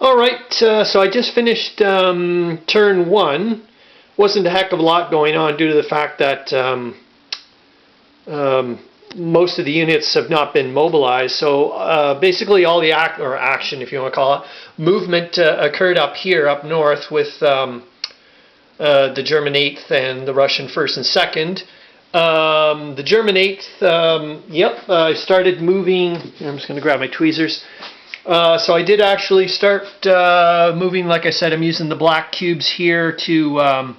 Alright, so I just finished turn one. Wasn't a heck of a lot going on due to the fact that most of the units have not been mobilized. So basically all the action, if you want to call it, movement occurred up here, up north, with the German 8th and the Russian 1st and 2nd. The German 8th, I started moving. I'm just going to grab my tweezers. So I did actually start moving. Like I said, I'm using the black cubes here to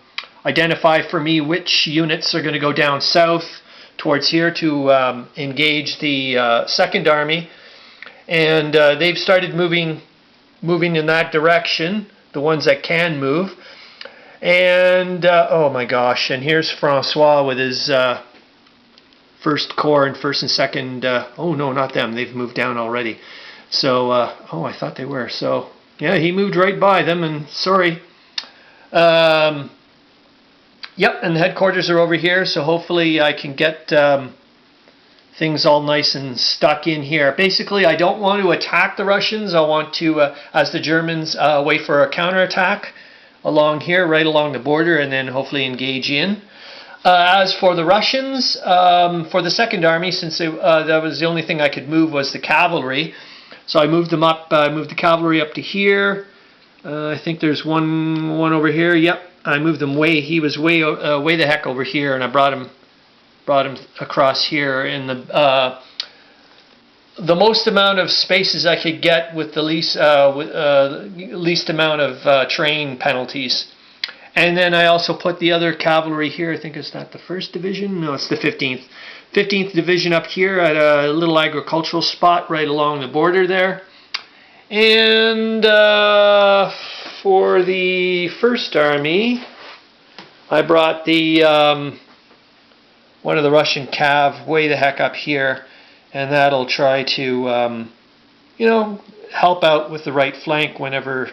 identify for me which units are going to go down south towards here to engage the 2nd Army. And they've started moving in that direction, the ones that can move. And oh my gosh, and here's Francois with his 1st Corps and 1st and 2nd. Oh no, not them, they've moved down already. So, oh, I thought they were. So, yeah, he moved right by them, and sorry. Yep, and the headquarters are over here, so hopefully I can get things all nice and stuck in here. Basically, I don't want to attack the Russians. I want to, as the Germans, wait for a counterattack along here, right along the border, and then hopefully engage in. As for the Russians, for the 2nd Army, since that was the only thing I could move was the cavalry. So I moved them up. I moved the cavalry up to here. I think there's one over here. Yep, I moved them way. He was way the heck over here, and I brought him across here in the most amount of spaces I could get with the least amount of train penalties. And then I also put the other cavalry here. I think it's not the 1st Division. No, it's the 15th. 15th Division up here at a little agricultural spot right along the border there. And for the 1st Army, I brought the one of the Russian cav way the heck up here, and that'll try to help out with the right flank whenever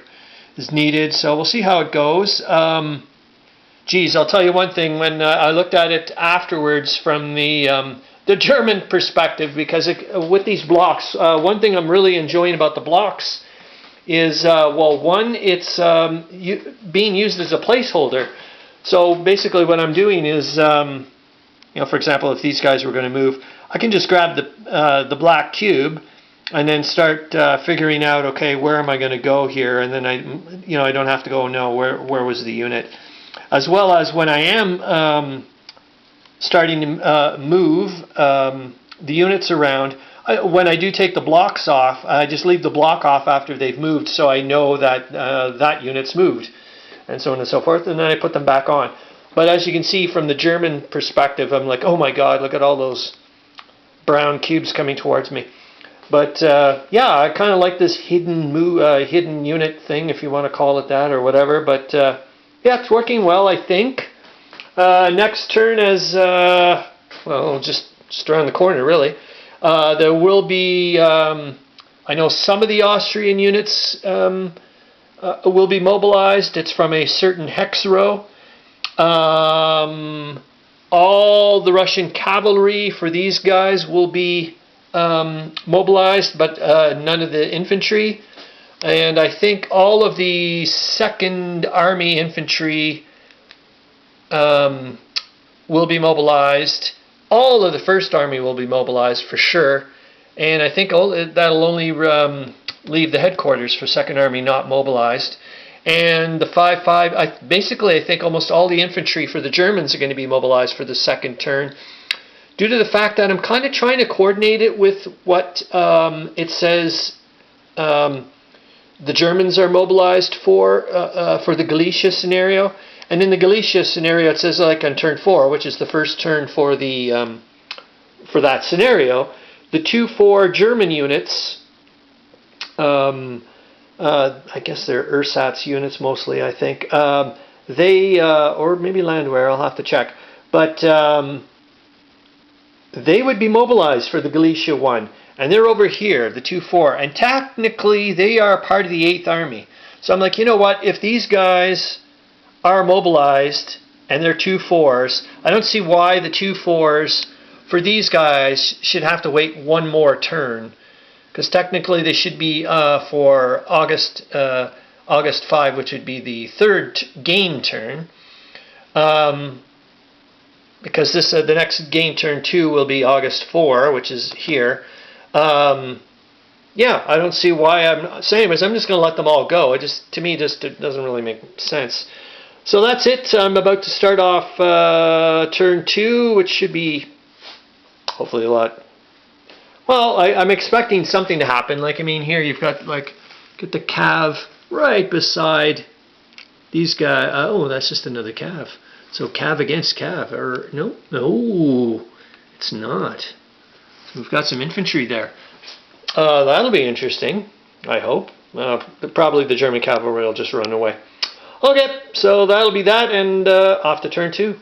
is needed. So we'll see how it goes. Geez, I'll tell you one thing. When I looked at it afterwards from the German perspective, because with these blocks, one thing I'm really enjoying about the blocks is, well, one, it's being used as a placeholder. So basically what I'm doing is, for example, if these guys were going to move, I can just grab the black cube and then start figuring out, okay, where am I going to go here? And then I don't have to go, no, where was the unit? As well as when I am starting to move the units around, when I do take the blocks off, I just leave the block off after they've moved, so I know that that unit's moved, and so on and so forth, and then I put them back on. But as you can see from the German perspective, I'm like, oh my God, look at all those brown cubes coming towards me. But yeah, I kind of like this hidden unit thing, if you want to call it that or whatever. But yeah, it's working well, I think. Next turn is, well, just around the corner, really. There will be, I know some of the Austrian units will be mobilized. It's from a certain hex row. All the Russian cavalry for these guys will be mobilized, but none of the infantry. And I think all of the 2nd Army infantry will be mobilized. All of the 1st Army will be mobilized for sure. And I think that'll only leave the headquarters for 2nd Army not mobilized. And the 5-5, basically I think almost all the infantry for the Germans are going to be mobilized for the 2nd turn, due to the fact that I'm kind of trying to coordinate it with what it says the Germans are mobilized for the Galicia scenario. And in the Galicia scenario, it says like on turn 4, which is the 1st turn for the for that scenario, the 2-4 German units, I guess they're ersatz units mostly, I think, they, or maybe Landwehr, I'll have to check, but they would be mobilized for the Galicia one. And they're over here, the 2-4. And technically, they are part of the 8th Army. So I'm like, you know what? If these guys are mobilized and they're 2-4s, I don't see why the 2-4s for these guys should have to wait one more turn. because technically they should be for August 5, which would be the third game turn. Because this the next game turn 2 will be August 4, which is here. Yeah, I don't see why I'm saying this. I'm just going to let them all go. It just, to me, it doesn't really make sense. So that's it. I'm about to start off turn 2, which should be hopefully a lot. Well, I'm expecting something to happen. Like, I mean, here you've got get the cav right beside these guys. Oh, that's just another cav. So cav against cav, or no, it's not. So we've got some infantry there. That'll be interesting, I hope. Probably the German cavalry will just run away. Okay, so that'll be that, and off to turn 2.